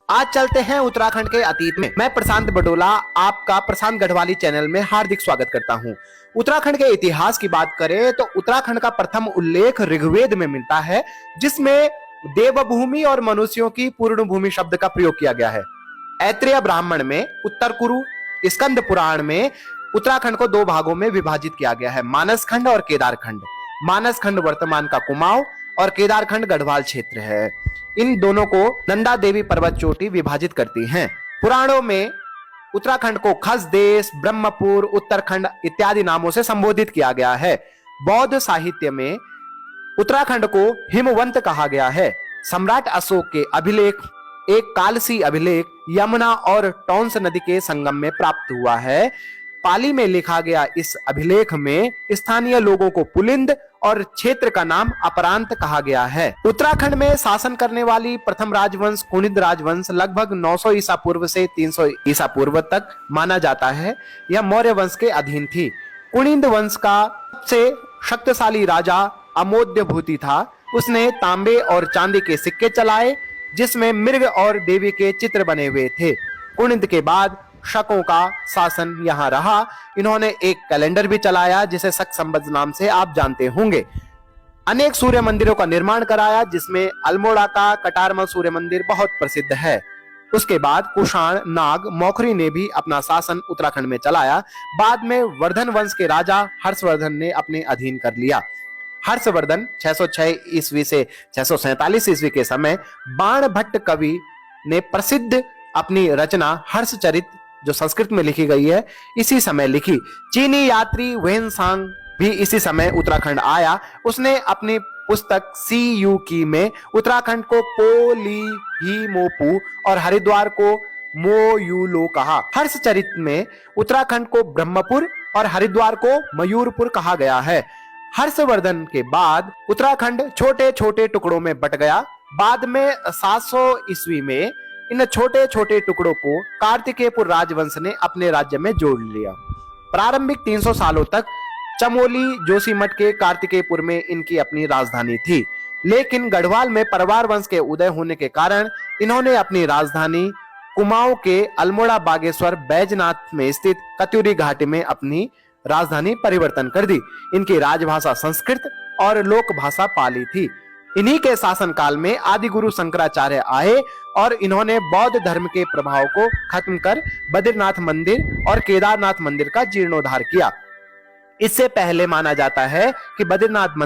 आज चलते हैं उत्तराखंड के अतीत में। मैं प्रशांत बडोला आपका प्रशांत गढ़वाली चैनल में हार्दिक स्वागत करता हूं। उत्तराखंड के इतिहास की बात करें तो उत्तराखंड का प्रथम उल्लेख ऋग्वेद में मिलता है, जिसमें देवभूमि और मनुष्यों की पूर्ण भूमि शब्द का प्रयोग किया गया है। ऐत्रेय ब्राह्मण में, उत्तर कुरु, स्कंद पुराण में उत्तराखंड को दो भागों में विभाजित किया गया है, मानसखंड और केदारखंड। मानसखंड वर्तमान का कुमाऊं और केदारखंड गढ़वाल क्षेत्र है। इन दोनों को नंदा देवी पर्वत चोटी विभाजित करती हैं। पुराणों में उत्तराखंड को खसदेश, ब्रह्मपुर, उत्तरखंड इत्यादि नामों से संबोधित किया गया है। बौद्ध साहित्य में उत्तराखंड को हिमवंत कहा गया है। सम्राट अशोक के अभिलेख, एक कालसी अभिलेख यमुना और टॉन्स नदी के संगम में प्राप्त हुआ है। पाली में लिखा गया इस अभिलेख में स्थानीय लोगों को पुलिंद और क्षेत्र का नाम अपरांत कहा गया है। उत्तराखंड में शासन करने वाली प्रथम राजवंश कुणिद राजवंश लगभग 900 ईसा पूर्व से 300 ईसा पूर्व तक माना जाता है। यह मौर्य वंश के अधीन थी। कुणिद वंश का सबसे शक्तिशाली राजा अमोद्य भूति था। उसने तांबे और चांदी के सिक्के चलाए, जिसमें मृग और देवी के चित्र बने हुए थे। कुणिद के बाद शकों का शासन यहां रहा। इन्होंने एक कैलेंडर भी चलाया, जिसे शक संवत नाम से आप जानते होंगे। अनेक सूर्य मंदिरों का निर्माण कराया, जिसमें अल्मोड़ा का कटारमल सूर्य मंदिर बहुत प्रसिद्ध है। उसके बाद कुषाण, नाग, मौखरी ने भी अपना शासन उत्तराखंड में चलाया। बाद में वर्धन वंश के राजा हर्षवर्धन ने अपने अधीन कर लिया। हर्षवर्धन 606 ईस्वी से 647 ईस्वी के समय बाणभट्ट कवि ने प्रसिद्ध अपनी रचना हर्षचरित, जो संस्कृत में लिखी गई है, इसी समय लिखी। चीनी यात्री वेनसांग भी इसी समय उत्तराखंड आया। उसने अपनी पुस्तक सी यू की में उत्तराखंड को पोलीहीमोपू और हरिद्वार को मोयूलो कहा। हर्षचरित में उत्तराखंड को ब्रह्मपुर और हरिद्वार को मयूरपुर कहा गया है। हर्षवर्धन के बाद उत्तराखंड छोटे छोटे टुकड़ों में बट गया। बाद में 700 ईस्वी में इन छोटे छोटे टुकड़ों को कार्तिकेयपुर राजवंश ने अपने राज्य में जोड़ लिया। प्रारंभिक 300 सालों तक चमोली जोशीमठ के कार्तिकेयपुर में इनकी अपनी राजधानी थी, लेकिन गढ़वाल में परवार वंश के उदय होने के कारण इन्होंने अपनी राजधानी कुमाऊं के अल्मोड़ा बागेश्वर बैजनाथ में स्थित कत्यूरी घाटी में अपनी राजधानी परिवर्तन कर दी। इनकी राजभाषा संस्कृत और लोक भाषा पाली थी। इन्हीं के शासनकाल में आदि गुरु शंकराचार्य आए और इन्होंने बौद्ध धर्म के प्रभाव को खत्म कर बद्रीनाथ मंदिर और केदारनाथ मंदिर का जीर्णोद्धार किया। इससे पहले माना जाता है कि बद्रीनाथ